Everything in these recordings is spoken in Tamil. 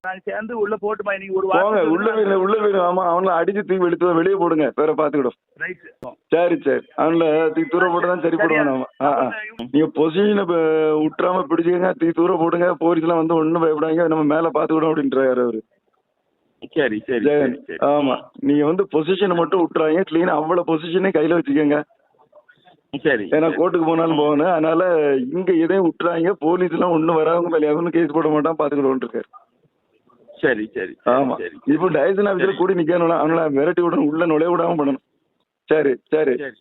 நாங்க சேர்ந்து உள்ள போட்டுமா நீங்க ஒரு போங்க உள்ள போயிடும். ஆமா அவங்கள அடிச்சு தூக்கி எடுத்து வெளியே போடுங்க, வேற பாத்துக்கிடும். சரி அவங்கள தூக்கி தூர போட்டு தான் சரி போடுவாங்க. நாம நீங்க பொசிஷனை விட்டுறாம பிடிச்சிக்கங்க, தூக்கி தூர போடுங்க. போலீஸ் எல்லாம் வந்து ஒண்ணும் பயப்படாங்க, நம்ம மேல பாத்துக்கிடும் அப்படின்றாரு அவரு. சரி ஆமா நீங்க வந்து பொசிஷனை மட்டும் விட்டுறாங்க, கிளீனா அவ்வளவு பொசிஷனே கையில வச்சுக்கோங்க. சரி ஏன்னா கோர்ட்டுக்கு போனாலும் போகணும். அதனால இங்க எதையும் விட்டுறாங்க, போலீஸ் எல்லாம் ஒண்ணும் வராங்க மேலே கேஸ் போட மாட்டான், பாத்துக்கிட்டு இருக்காரு. சரி ஆமா இப்போ டைரக்ஷன் ஆபீஸ்ல கூடி நிக்கணும், அவங்கள விரட்டி விடணும், உள்ள நுழைய விடாம பண்ணணும்.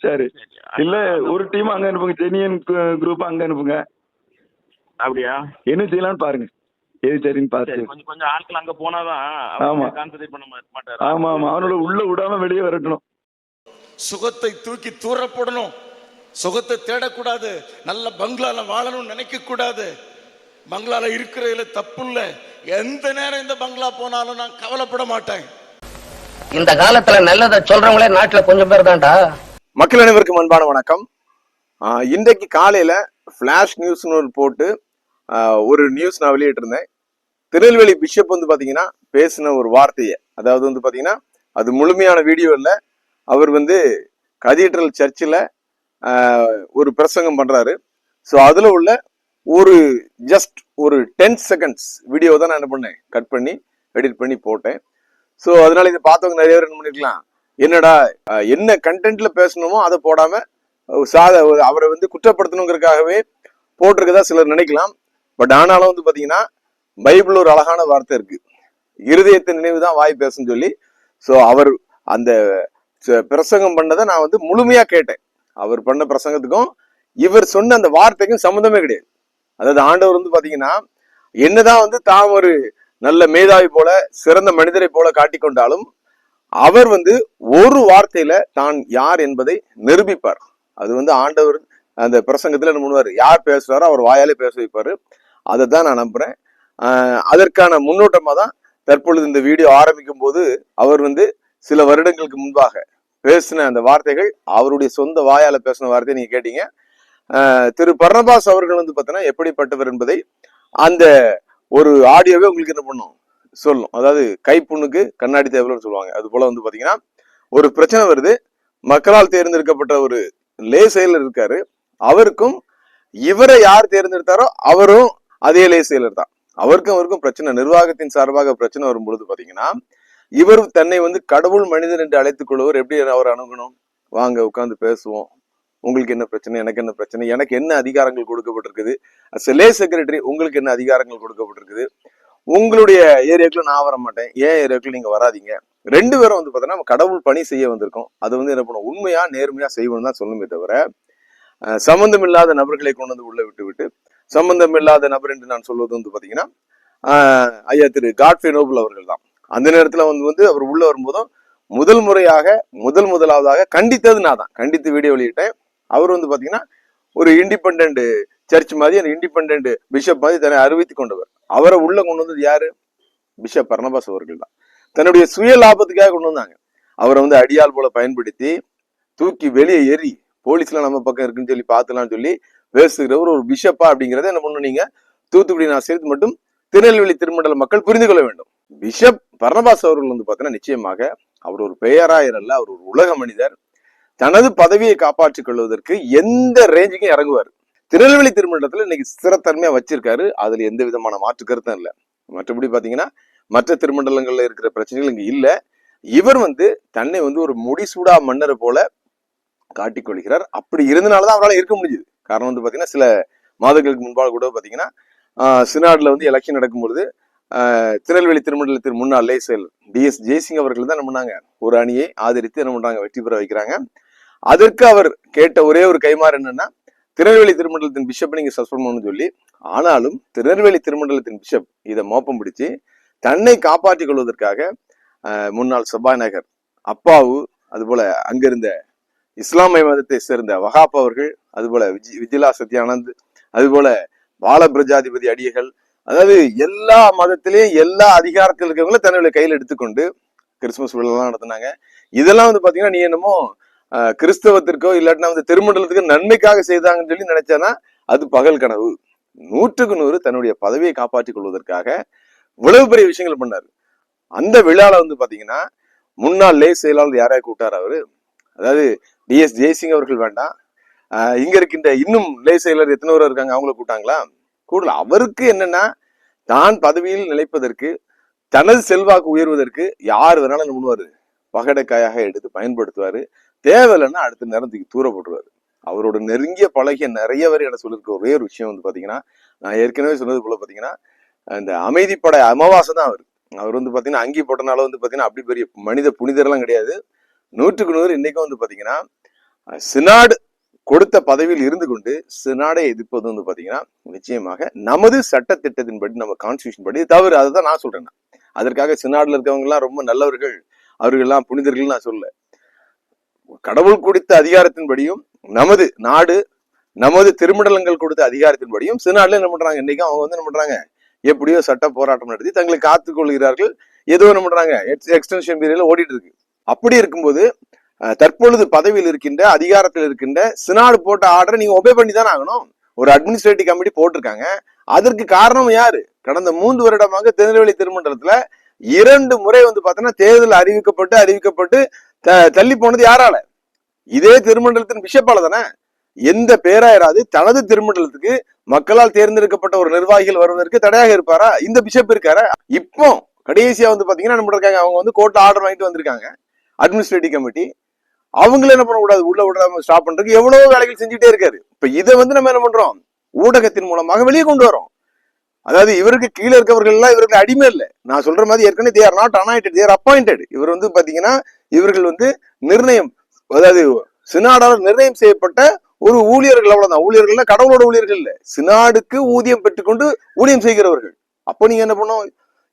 சரி இல்ல ஒரு டீம் அங்க அனுப்புங்க, ஜெனியன் குரூப் அங்க அனுப்புங்க. அப்படியா என்ன செய்யலாம்னு பாருங்க, எது சரின்னு பார்த்து. கொஞ்சம் ஆட்கள் அங்க போனாதான். ஆமா கான்சென்ட்ரேட் பண்ண மாட்டாரு. ஆமா அவனோட உள்ள விடாம வெளியே வரட்டணும். சுகத்தை தூக்கி தூர போடணும், சுகத்தை தேடக்கூடாது, நல்ல பங்களால வாழணும்னு நினைக்க கூடாது. பங்களால இருக்கிறதுல தப்பு இல்ல, எந்த நேரம் இந்த பங்களா போனாலும் நான் கவலைப்பட மாட்டேன். இந்த காலத்துல நல்லதை சொல்றவங்களே நாட்டுல கொஞ்சம் பேர் தான்டா. மக்கள் அனைவருக்கும் அன்பான வணக்கம். இன்றைக்கு காலையில பிளாஷ் நியூஸ்னு போட்டு ஒரு நியூஸ் நான் வெளியிட்டு இருந்தேன். திருநெல்வேலி பிஷப் வந்து பாத்தீங்கன்னா பேசின ஒரு வார்த்தையை, அதாவது வந்து பாத்தீங்கன்னா அது முழுமையான வீடியோ இல்ல, அவர் வந்து கதீட்ரல் சர்ச்சில் ஒரு பிரசங்கம் பண்றாரு. ஸோ அதுல உள்ள ஒரு ஜஸ்ட் ஒரு 10 seconds வீடியோ தான் நான் என்ன பண்ணேன், கட் பண்ணி எடிட் பண்ணி போட்டேன். ஸோ அதனால இதை பார்த்தவங்க நிறைய பேர் என்ன பண்ணிருக்கலாம், என்னடா என்ன கண்டென்ட்ல பேசணுமோ அதை போடாம அவரை வந்து குற்றப்படுத்தணுங்கிறதுக்காகவே போட்டிருக்கதா சிலர் நினைக்கலாம். பட் ஆனாலும் வந்து பாத்தீங்கன்னா பைபிள் ஒரு அழகான வார்த்தை இருக்கு, இருதயத்தின் நினைவு தான் வாய் பேசுன்னு சொல்லி. ஸோ அவர் அந்த பிரசங்கம் பண்ணதை நான் வந்து முழுமையா கேட்டேன். அவர் பண்ண பிரசங்கத்துக்கும் இவர் சொன்ன அந்த வார்த்தைக்கும் சம்மந்தமே கிடையாது. அதாவது ஆண்டவர் வந்து பாத்தீங்கன்னா என்னதான் வந்து தான் ஒரு நல்ல மேதாவி போல சிறந்த மனிதரை போல காட்டிக்கொண்டாலும் அவர் வந்து ஒரு வார்த்தையில தான் யார் என்பதை நிரூபிப்பார். அது வந்து ஆண்டவர் அந்த பிரசங்கத்துல என்ன பண்ணுவாரு, யார் பேசுறாரோ அவர் வாயாலே பேச வைப்பாரு. அதை தான் நான் நம்புறேன். அதற்கான முன்னோட்டமா தான் தற்பொழுது இந்த வீடியோ ஆரம்பிக்கும் போது அவர் வந்து சில வருடங்களுக்கு முன்பாக பேசின அந்த வார்த்தைகள், அவருடைய சொந்த வாயால பேசின வார்த்தையை நீங்க கேட்டீங்க. திரு பர்னபாஸ் அவர்கள் வந்து பார்த்தீங்கன்னா எப்படிப்பட்டவர் என்பதை அந்த ஒரு ஆடியோவே உங்களுக்கு என்ன பண்ணும் சொல்லும். அதாவது கைப்புண்ணுக்கு கண்ணாடி தேவைன்னு சொல்லுவாங்க. அது போல வந்து பாத்தீங்கன்னா ஒரு பிரச்சனை வருது, மக்களால் தேர்ந்தெடுக்கப்பட்ட ஒரு லே செயலர் இருக்காரு, அவருக்கும் இவரை யார் தேர்ந்தெடுத்தாரோ அவரும் அதே லே செயலர் தான். அவருக்கும் பிரச்சனை, நிர்வாகத்தின் சார்பாக பிரச்சனை வரும் பொழுது பாத்தீங்கன்னா இவர் தன்னை வந்து கடவுள் மனிதன் என்று அழைத்துக் கொள்வர். எப்படி அவர் அணுகணும், வாங்க உட்கார்ந்து பேசுவோம், உங்களுக்கு என்ன பிரச்சனை, எனக்கு என்ன பிரச்சனை, எனக்கு என்ன அதிகாரங்கள் கொடுக்கப்பட்டிருக்குது, லே செக்ரட்டரி உங்களுக்கு என்ன அதிகாரங்கள் கொடுக்கப்பட்டிருக்குது, உங்களுடைய ஏரியாக்குள்ள நான் வர மாட்டேன், ஏன் ஏரியாக்குள்ள நீங்க வராதிங்க. ரெண்டு பேரும் வந்து பாத்தீங்கன்னா நம்ம கடவுள் பணி செய்ய வந்திருக்கோம், அது வந்து என்ன பண்ணும், உண்மையா நேர்மையா செய்வோம் தான் சொல்லுமே தவிர சம்பந்தம் இல்லாத நபர்களை கொண்டு வந்து உள்ள விட்டு சம்பந்தம் இல்லாத நபர் என்று நான் சொல்வது வந்து பாத்தீங்கன்னா ஐயா திரு காட்ஃப்ரே நோபல் அவர்கள் தான். அந்த நேரத்துல வந்து அவர் உள்ள வரும்போதும் முதலாவதாக கண்டித்தது நான் தான், கண்டித்து வீடியோ வெளியிட்டேன். அவர் வந்து பாத்தீங்கன்னா ஒரு இண்டிபெண்ட் சர்ச் மாதிரி, அந்த இண்டிபெண்ட் பிஷப் மாதிரி தன்னை அறிவித்துக் கொண்டவர். அவரை உள்ள கொண்டு வந்தது யாரு, பிஷப் பர்னபாஸ் அவர்கள் தான். தன்னுடைய சுய லாபத்துக்காக கொண்டு வந்தாங்க. அவரை வந்து அடியால் போல பயன்படுத்தி தூக்கி வெளியே ஏறி போலீஸ்லாம் நம்ம பக்கம் இருக்குன்னு சொல்லி பார்த்துலாம்னு சொல்லி பேசுகிறவர் ஒரு பிஷப்பா அப்படிங்கிறத என்ன பண்ணணும், நீங்க தூத்துக்குடி ஆசிரியர் மட்டும் திருநெல்வேலி திருமண்டல மக்கள் புரிந்து கொள்ள வேண்டும். பிஷப் பர்னபாஸ் அவர்கள் வந்து பாத்தீங்கன்னா நிச்சயமாக அவர் ஒரு பெயராயர் அல்ல, அவர் ஒரு உலக மனிதர். தனது பதவியை காப்பாற்றிக் கொள்வதற்கு எந்த ரேஞ்சுக்கும் இறங்குவார். திருநெல்வேலி திருமண்டலத்துல இன்னைக்கு ஸ்திரத்தன்மையா வச்சிருக்காரு, அதுல எந்த விதமான மாற்று கருத்தும் இல்லை. மற்றபடி பாத்தீங்கன்னா மற்ற திருமண்டலங்கள்ல இருக்கிற பிரச்சனைகள் இங்க இல்ல. இவர் வந்து தன்னை வந்து ஒரு முடிசூடா மன்னரை போல காட்டிக்கொள்கிறார். அப்படி இருந்தனாலதான் அவரால் இருக்க முடியுது. காரணம் வந்து பாத்தீங்கன்னா சில மாதங்களுக்கு முன்பாக கூட பாத்தீங்கன்னா சினாட்ல வந்து எலெக்ஷன் நடக்கும்பொழுது திருநெல்வேலி திருமண்டலத்தின் முன்னாள் லே செயலர் DS ஜெய்சிங் அவர்கள் தான் என்ன பண்ணாங்க, ஒரு அணியை ஆதரித்து என்ன பண்றாங்க, வெற்றி பெற வைக்கிறாங்க. அதற்கு அவர் கேட்ட ஒரே ஒரு கைமாறு என்னன்னா, திருநெல்வேலி திருமண்டலத்தின் பிஷப் நீங்க சஸ்பெண்ட் பண்ணணும்னு சொல்லி. ஆனாலும் திருநெல்வேலி திருமண்டலத்தின் பிஷப் இதை மோப்பம் பிடிச்சு தன்னை காப்பாற்றிக் கொள்வதற்காக முன்னாள் சபாநாயகர் அப்பாவு, அதுபோல அங்கிருந்த இஸ்லாமிய மதத்தை சேர்ந்த வஹாப் அவர்கள், அதுபோல விஜிலா சத்யானந்த், அதுபோல பால பிரஜாதிபதி அடியர்கள், அதாவது எல்லா மதத்திலையும் எல்லா அதிகாரத்தில் இருக்கிறவங்களும் தன்னுடைய கையில் எடுத்துக்கொண்டு கிறிஸ்துமஸ் விழாலாம் நடத்தினாங்க. இதெல்லாம் வந்து பாத்தீங்கன்னா நீ என்னமோ கிறிஸ்தவத்திற்கோ இல்லாட்டினா வந்து திருமண்டலத்துக்கு நன்மைக்காக செய்தாங்கன்னு சொல்லி நினைச்சானா அது பகல் கனவு. 100க்கு 100 தன்னுடைய பதவியை காப்பாற்றிக் கொள்வதற்காக இவ்வளவு பெரிய விஷயங்கள் பண்ணாரு. அந்த விழால வந்து பாத்தீங்கன்னா முன்னாள் லே செயலாளர் யாரையா கூப்பிட்டாரு அவரு, அதாவது டிஎஸ் ஜெய்சிங் அவர்கள் வேண்டாம், இங்க இருக்கின்ற இன்னும் லே செயலர் எத்தனை பேர் இருக்காங்க அவங்கள கூட்டாங்களா? கூடல. அவருக்கு என்னன்னா தான் பதவியில் நிலைப்பதற்கு, தனது செல்வாக்கு உயர்வதற்கு யார் வேணாலும் என்ன பண்ணுவாரு, பகடைக்காயாக எடுத்து பயன்படுத்துவாரு. தேவையில்லைன்னா அடுத்த நேரத்துக்கு தூர போட்டுருவாரு. அவரோட நெருங்கிய பழகிய நிறைய பேர் என்ன சொல்லிருக்க ஒரே ஒரு விஷயம் வந்து பாத்தீங்கன்னா, நான் ஏற்கனவே சொன்னது போல பாத்தீங்கன்னா இந்த அமைதிப்படை அமாவாசை தான் அவர் வந்து பாத்தீங்கன்னா அங்கி போட்டனால வந்து பாத்தீங்கன்னா அப்படி பெரிய மனித புனிதர்லாம் கிடையாது. 100க்கு 100 இன்னைக்கும் வந்து பாத்தீங்கன்னா சினாடு கொடுத்த பதவியில் இருந்து கொண்டு சினாடை எதிர்ப்பது வந்து பாத்தீங்கன்னா நிச்சயமாக நமது சட்டத்திட்டத்தின்படி, நம்ம கான்ஸ்டியூஷன் படி தவறு. அதுதான் நான் சொல்றேன். அதற்காக சினாடுல இருக்கவங்க எல்லாம் ரொம்ப நல்லவர்கள், அவர்கள் எல்லாம் புனிதர்கள் நான் சொல்ல. கடவுள் கொடுத்த அதிகாரத்தின்படியும், நமது நாடு நமது திருமண்டலங்கள் கொடுத்த அதிகாரத்தின்படியும் சினாடுல என்ன பண்றாங்க, இன்னைக்கு அவங்க வந்து என்ன பண்றாங்க, எப்படியோ சட்ட போராட்டம் நடத்தி தங்களை காத்துக் கொள்கிறார்கள். ஏதோ என்ன பண்றாங்க, எக்ஸ்டென்ஷன் பீரியட்ல ஓடிட்டு இருக்கு. அப்படி இருக்கும்போது தற்பொழுது பதவியில் இருக்கின்ற, அதிகாரத்தில் இருக்கின்ற சினாடு போட்ட ஆர்டரை நீங்க ஒபே பண்ணி தானே ஆகணும். ஒரு அட்மினிஸ்ட்ரேட்டிவ் கமிட்டி போட்டிருக்காங்க. அதற்கு காரணம் யாரு? கடந்த 3 வருடமாக திருநெல்வேலி திருமண்டலத்துல 2 முறை வந்து பாத்தீங்கன்னா தேர்தல் அறிவிக்கப்பட்டு தள்ளி போனது யாரால? இதே திருமண்டலத்தின் பிஷப்பால தானே. எந்த பேராயராது தனது திருமண்டலத்துக்கு மக்களால் தேர்ந்தெடுக்கப்பட்ட ஒரு நிர்வாகிகள் வருவதற்கு தடையாக இருப்பாரா? இந்த பிஷப் இருக்காரா? இப்போ கடைசியா வந்து பாத்தீங்கன்னா நம்ம இருக்காங்க, அவங்க வந்து கோர்ட்ல ஆர்டர் வாங்கிட்டு வந்திருக்காங்க அட்மினிஸ்ட்ரேட்டிவ் கமிட்டி. அவங்கள என்ன பண்ணக்கூடாது, உள்ள விடாம ஸ்டாப் பண்றதுக்கு எவ்வளவு வேலைகள் செஞ்சுட்டே இருக்காரு. இப்ப இதை வந்து நம்ம என்ன பண்றோம், ஊடகத்தின் மூலமாக வெளியே கொண்டு வரோம். அதாவது இவருக்கு கீழே இருக்கவர்கள் எல்லாம் இவருக்கு அடிமை இல்லை. நான் சொல்ற மாதிரி ஏற்கனவே they are not anointed, they are appointed. இவர் வந்து பாத்தீங்கன்னா இவர்கள் வந்து நிர்ணயம், அதாவது சினாடால் நிர்ணயம் செய்யப்பட்ட ஒரு ஊழியர்கள், அவ்வளவுதான். ஊழியர்கள்னா கடவுளோட ஊழியர்கள் இல்ல, சினாடுக்கு ஊதியம் பெற்றுக்கொண்டு ஊழியம் செய்கிறவர்கள். அப்போ நீங்க என்ன பண்ணும்,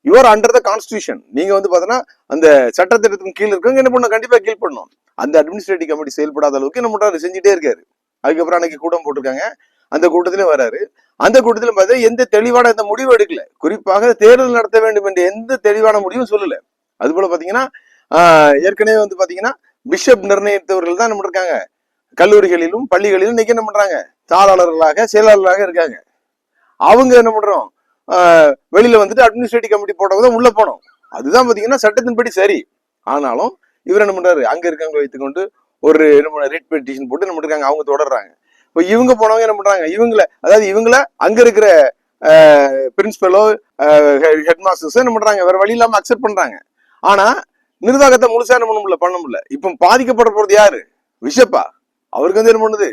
யுவர் அண்டர் த கான்ஸ்டியூஷன். நீங்க வந்து பாத்தீங்கன்னா அந்த சட்டத்திட்டத்தின் கீழ் இருக்கவங்க என்ன பண்ணணும், கண்டிப்பா கீழ் பண்ணணும். அந்த அட்மினிஸ்ட்ரேட்டிவ் கமிட்டி செயல்படாத அளவுக்கு என்ன பண்றாரு, செஞ்சுட்டே இருக்காரு. அதுக்கப்புறம் அன்னைக்கு கூட்டம் போட்டிருக்காங்க, அந்த கூட்டத்திலும் வராரு. அந்த கூட்டத்திலும் பார்த்தா எந்த தெளிவான இந்த முடிவு எடுக்கல. குறிப்பாக தேர்தல் நடத்த வேண்டும் என்ற எந்த தெளிவான முடிவும் சொல்லல. அது போல பாத்தீங்கன்னா ஏற்கனவே வந்து பாத்தீங்கன்னா பிஷப் நிர்ணயித்தவர்கள் தான் என்ன இருக்காங்க, கல்லூரிகளிலும் பள்ளிகளிலும் இன்னைக்கு என்ன பண்றாங்க, தாளாளர்களாக செயலாளர்களாக இருக்காங்க. அவங்க என்ன பண்றோம், வெளியில வந்துட்டு அட்மினிஸ்ட்ரேட்டிவ் கமிட்டி போட்டவங்க தான் உள்ள போனோம். அதுதான் பாத்தீங்கன்னா சட்டத்தின்படி சரி. ஆனாலும் இவர் என்ன பண்றாரு, அங்க இருக்கவங்க வைத்துக்கொண்டு ஒரு என்ன ரிட் பெட்டிஷன் போட்டு என்ன பண்றாங்க, அவங்க தொடர்றாங்க. இப்போ இவங்க போனவங்க என்ன பண்றாங்க, இவங்கள அங்க இருக்கிற பிரின்சிபலோ ஹெட் மாஸ்டர்ஸ் என்ன பண்றாங்க, வேற வழி இல்லாம அக்செப்ட் பண்றாங்க. ஆனா நிர்வாகத்தை முழுசா என்ன பண்ண முடியல. இப்ப பாதிக்கப்பட போறது யாரு, பிஷப்பா? அவருக்கு வந்து என்ன பண்ணுது,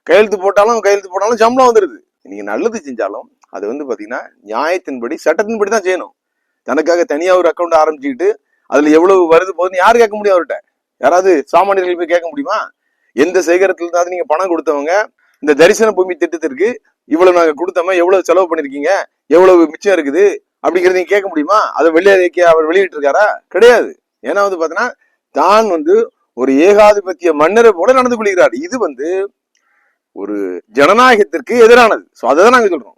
கையெழுத்து போட்டாலும் சம்பளம் வந்துருது. நீங்க நல்லது செஞ்சாலும் அது வந்து பாத்தீங்கன்னா நியாயத்தின்படி சட்டத்தின்படி தான் செய்யணும். தனக்காக தனியா ஒரு அக்கௌண்ட் ஆரம்பிச்சுக்கிட்டு அதுல எவ்வளவு வருது போகுதுன்னு யாரு கேட்க முடியும் அவர்கிட்ட? யாராவது சாமானியர்கள் போய் கேட்க முடியுமா? எந்த சேகரத்துல இருந்தாவது நீங்க பணம் கொடுத்தவங்க, இந்த தரிசன பூமி திட்டத்திற்கு இவ்வளவு நாங்க கொடுத்தோமா, எவ்வளவு செலவு பண்ணிருக்கீங்க, எவ்வளவு மிச்சம் இருக்குது அப்படிங்கறத நீங்க கேட்க முடியுமா? அதை அவர் வெளியிட்டு இருக்காரா? கிடையாது. ஏன்னா வந்து பாத்தீங்கன்னா தான் வந்து ஒரு ஏகாதிபத்திய மன்னரை போல நடந்து கொள்கிறார். இது வந்து ஒரு ஜனநாயகத்திற்கு எதிரானது. சோ அதான் நாங்க சொல்றோம்.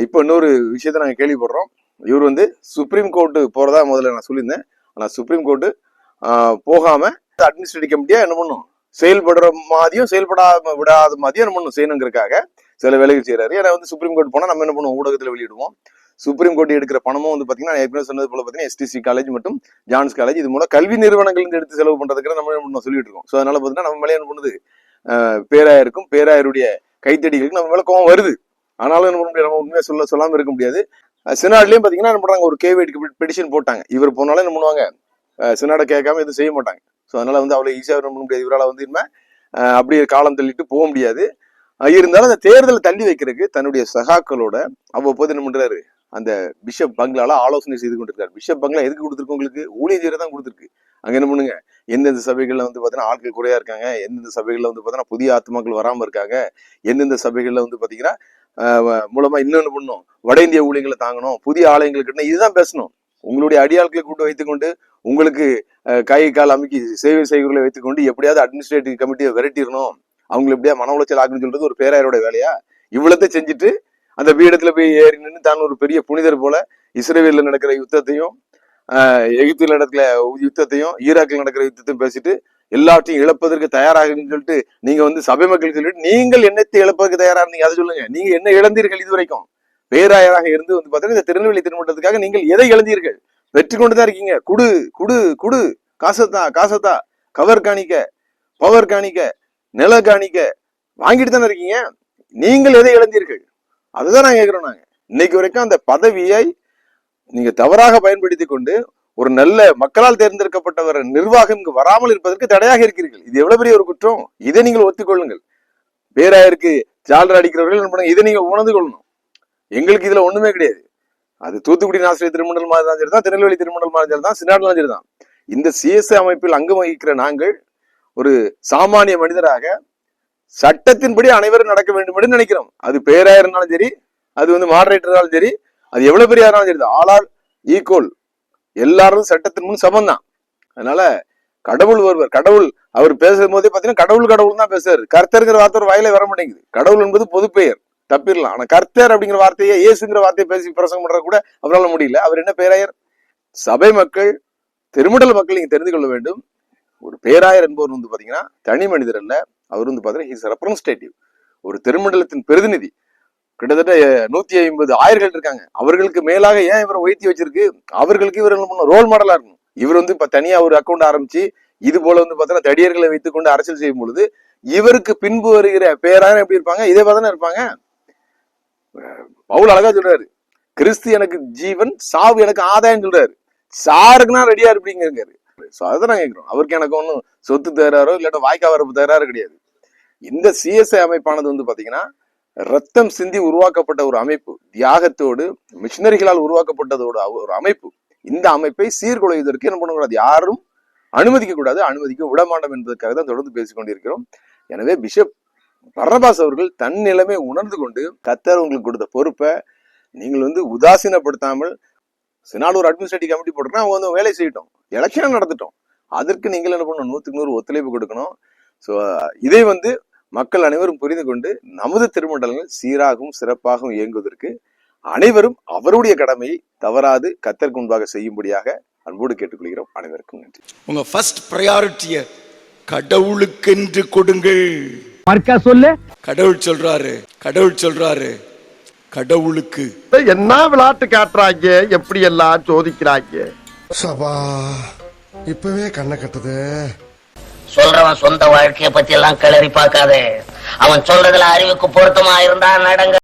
இப்ப இன்னொரு விஷயத்த நாங்க கேள்விப்படுறோம், இவர் வந்து சுப்ரீம் கோர்ட்டு போறதா முதல்ல நான் சொல்லியிருந்தேன். ஆனா சுப்ரீம் கோர்ட்டு போகாம அட்மினிஸ்ட்ரேட்டிவ் கமிட்டியா என்ன பண்ணும், செயல்படுற மாதிரியும் செயல்படாம விடாத மாதிரியும் என்ன பண்ணும் செய்யணுங்கிறதுக்காக சில வேலைகள் செய்யறாரு. ஏன்னா வந்து சுப்ரீம் கோர்ட் போனா நம்ம என்ன பண்ணுவோம், ஊடகத்துல வெளியிடுவோம். சுப்ரீம் கோர்ட் எடுக்கிற பணமும் வந்து பாத்தீங்கன்னா ஏற்கனவே சொன்னது போல பாத்தீங்கன்னா எஸ்டிசி காலேஜ் மற்றும் ஜான்ஸ் காலேஜ் இது மூலம் கல்வி நிறுவனங்கள் எடுத்து செலவு பண்றதுக்கு நம்ம என்ன பண்ணோம் சொல்லிட்டு இருக்கோம். ஸோ அதனால பாத்தீங்கன்னா நம்ம மேலே என்ன பண்ணுது, பேராயருக்கும் பேராயருடைய கைத்தடிகளுக்கு நம்ம மேல கோவம் வருது. ஆனாலும் என்ன பண்ண முடியாது, நம்ம உண்மையா சொல்லாம இருக்க முடியாது. சினாட்லயும் பாத்தீங்கன்னா என்ன பண்றாங்க, ஒரு கேவேட் பெட்டிஷன் போட்டாங்க. இவர் போனாலும் என்ன பண்ணுவாங்க, சினாட கேட்காம எதுவும் செய்ய மாட்டாங்க. ஸோ அதனால வந்து அவ்வளவு ஈஸியா பண்ண முடியாது. இவரால் வந்து இனிமே அப்படியே காலம் தள்ளிட்டு போக முடியாது. இருந்தாலும் அந்த தேர்தலை தள்ளி வைக்கிறதுக்கு தன்னுடைய சகாக்களோட அவ்வப்போது என்ன பண்றாரு, அந்த பிஷப் பங்களால ஆலோசனை செய்து கொண்டிருக்காரு. பிஷப் பங்களா எதுக்கு கொடுத்துருக்கு, உங்களுக்கு ஊழிய செய்யற தான் கொடுத்துருக்கு. அங்க என்ன பண்ணுங்க, எந்தெந்த சபைகள்ல வந்து பாத்தீங்கன்னா ஆட்கள் குறையா இருக்காங்க, எந்தெந்த சபைகள்ல வந்து பாத்தீங்கன்னா புதிய ஆத்மாக்கள் வராம இருக்காங்க, எந்தெந்த சபைகள்ல வந்து பாத்தீங்கன்னா மூலமா இன்னொன்னு பண்ணும், வட இந்திய ஊழியர்களை தாங்கணும், புதிய ஆலயங்களுக்கு இதுதான் பேசணும். உங்களுடைய அடியாட்களை கூட்டு வைத்துக்கொண்டு உங்களுக்கு கை கால் அமைக்கி சேவை செய்கிறவர்களை வைத்துக்கொண்டு எப்படியாவது அட்மினிஸ்ட்ரேட்டிவ் கமிட்டியை விரட்டிடணும், அவங்களை எப்படியா மன உளைச்சல் ஆகுன்னு சொல்றது ஒரு பேராயரோட வேலையா? இவ்வளத்தை செஞ்சுட்டு அந்த பீடத்துல போய் ஏறி நின்று தான் ஒரு பெரிய புனிதர் போல இஸ்ரேல்ல நடக்கிற யுத்தத்தையும் எகிப்தில் நடக்கிற யுத்தத்தையும் ஈராக்கில் நடக்கிற யுத்தத்தையும் பேசிட்டு எல்லாத்தையும் இழப்பதற்கு தயாராகுன்னு சொல்லிட்டு நீங்க வந்து சபை மக்கள் சொல்லிட்டு நீங்கள் என்னத்தை இழப்பதற்கு தயாரா இருந்தீங்க, அதை சொல்லுங்க. நீங்க என்ன இழந்தீர்கள் இது வரைக்கும்? பேராயராக இருந்து வந்து பாத்தீங்கன்னா இந்த திருநெல்வேலி திருமண்டலத்துக்காக நீங்கள் எதை இழந்தீர்கள்? வெற்றி கொண்டுதான் இருக்கீங்க. குடு குடு குடு, காசத்தா காசத்தா, கவர் காணிக்க, பவர் காணிக்க, நில காணிக்க வாங்கிட்டு தானே இருக்கீங்க. நீங்கள் எதை இழந்தீர்கள்? அதுதான் நாங்க கேட்கிறோம். நாங்க இன்னைக்கு வரைக்கும் அந்த பதவியை நீங்க தவறாக பயன்படுத்தி கொண்டு ஒரு நல்ல மக்களால் தேர்ந்தெடுக்கப்பட்டவர் நிர்வாகம் இங்கு வராமல் இருப்பதற்கு தடையாக இருக்கிறீர்கள். இது எவ்வளவு பெரிய ஒரு குற்றம். இதை நீங்கள் ஒத்துக்கொள்ளுங்கள். பேராயருக்கு ஜாலர் அடிக்கிறவர்கள் என்ன பண்ணுங்க, இதை நீங்க உணர்ந்து கொள்ளணும். எங்களுக்கு இதுல ஒண்ணுமே கிடையாது. அது தூத்துக்குடி ஆசிரியர் திருமண்டல் மாதிரி தான் சரிதான், திருநெல்வேலி திருமண்டல் மாதிரி சரிதான், சினாடெல்லாம் சரிதான். இந்த சிஎஸ்ஐ அமைப்பில் அங்கம் வகிக்கிற நாங்கள் ஒரு சாமானிய மனிதராக சட்டத்தின்படி அனைவரும் நடக்க வேண்டும் என்று நினைக்கிறோம். அது பேராயர் இருந்தாலும் சரி, அது வந்து மாடரேட்டர் இருந்தாலும் சரி, அது எவ்வளவு பெரிய இருந்தாலும் சரி, ஆல் ஆர் ஈக்குவல். எல்லாரும் சட்டத்தின் முன் சமம் தான். அதனால கடவுள் ஒருவர், கடவுள் அவர் பேசும் போதே பாத்தீங்கன்னா கடவுள் கடவுள் தான் பேசுறாரு. கர்த்தருங்கிற வார்த்தை ஒரு வாயில வர மாட்டேங்குது. கடவுள் என்பது பொது பெயர், தப்பிடலாம். ஆனா கர்த்தர் அப்படிங்கிற வார்த்தையை, இயேசுங்கிற வார்த்தையை பேசி பிரசங்கம் பண்ற கூட அவரால் முடியல. அவர் என்ன பேராயர்? சபை மக்கள், திருமண்டல மக்கள் நீங்க தெரிந்து கொள்ள வேண்டும். ஒரு பேராயர் என்பவர் வந்து பாத்தீங்கன்னா தனி மனிதர் அல்ல. அவர் வந்து பாத்தீங்கன்னா ரெப்ரசன்டேட்டிவ், ஒரு திருமண்டலத்தின் பிரதிநிதி. கிட்டத்தட்ட 150 ஆயர்கள் இருக்காங்க. அவர்களுக்கு மேலாக ஏன் இவரை உயர்த்தி வச்சிருக்கு? அவர்களுக்கு இவர் ரோல் மாடலா இருக்கணும். இவர் வந்து இப்ப தனியா ஒரு அக்கௌண்ட் ஆரம்பிச்சு இது போல வந்து பாத்தீங்கன்னா தடியர்களை வைத்துக் கொண்டு அரசியல் செய்யும் பொழுது இவருக்கு பின்பு வருகிற பேராயர் எப்படி இருப்பாங்க? இதே மாதிரி இருப்பாங்க. பவுல் அழகா சொல்றாரு, கிறிஸ்து எனக்கு ஜீவன், சாவு எனக்கு ஆதாயம் சொல்றாரு. சாருக்குன்னா ரெடியா இருப்பீங்க. அதான் நாங்க கேட்கிறோம். அவருக்கு எனக்கு ஒன்னும் சொத்து தராரோ இல்லாட்ட வாய்க்கா வரப்பு தராரோ கிடையாது. இந்த சிஎஸ்ஐ அமைப்பானது வந்து பாத்தீங்கன்னா ரத்தம் சிந்தி உருவாக்கப்பட்ட ஒரு அமைப்பு, தியாகத்தோடு மிஷினரிகளால் உருவாக்கப்பட்டதோடு ஒரு அமைப்பு. இந்த அமைப்பை சீர்குலைவதற்கு என்ன பண்ணக்கூடாது? யாரும் அனுமதிக்க கூடாது, அனுமதிக்க விடமாட்டோம் என்பதற்காக தான் தொடர்ந்து பேசிக் கொண்டிருக்கிறோம். எனவே பிஷப் பர்னபாஸ் அவர்கள் தன் நிலைமை உணர்ந்து கொண்டு கர்த்தர் உங்களுக்கு கொடுத்த பொறுப்பை நீங்கள் வந்து உதாசீனப்படுத்தாமல், சினாடு ஒரு அட்மினிஸ்ட்ரேட்டிவ் கமிட்டி போட்டுருக்கோம், அவங்க வந்து வேலை செய்யட்டும், எலெக்ஷன் நடத்தட்டும். அதற்கு நீங்கள் என்ன பண்ணணும்? 100க்கு 100 ஒத்துழைப்பு கொடுக்கணும். ஸோ இதை வந்து மக்கள் அனைவரும் புரிந்து கொண்டு நமது திருமண்டலங்கள் சீராகவும் சிறப்பாகவும் இயங்குவதற்கு அனைவரும் அவருடைய கடமையை தவறாது கர்த்தருக்கு முன்பாக செய்யும்படியாக அன்போடு கேட்டுக்கொள்கிறோம். அனைவருக்கும் நன்றி. உங்க ஃபர்ஸ்ட் பிரையாரிட்டிய கடவுளுக்கென்று கொடுங்கள். சொல்லு. கடவுள் சொல்றாரு கடவுளுக்கு. என்ன விளையாட்டு காட்டுறாங்க, எப்படி எல்லாம் சோதிக்கிறாங்க. சபா இப்பவே கண்ணை கட்டுது. சொல்றவன் சொந்த வாழ்க்கைய பத்தி எல்லாம் கிளறி பார்க்காதே. அவன் சொல்றதுல அறிவுக்கு பொருத்தமா இருந்தா நடங்க.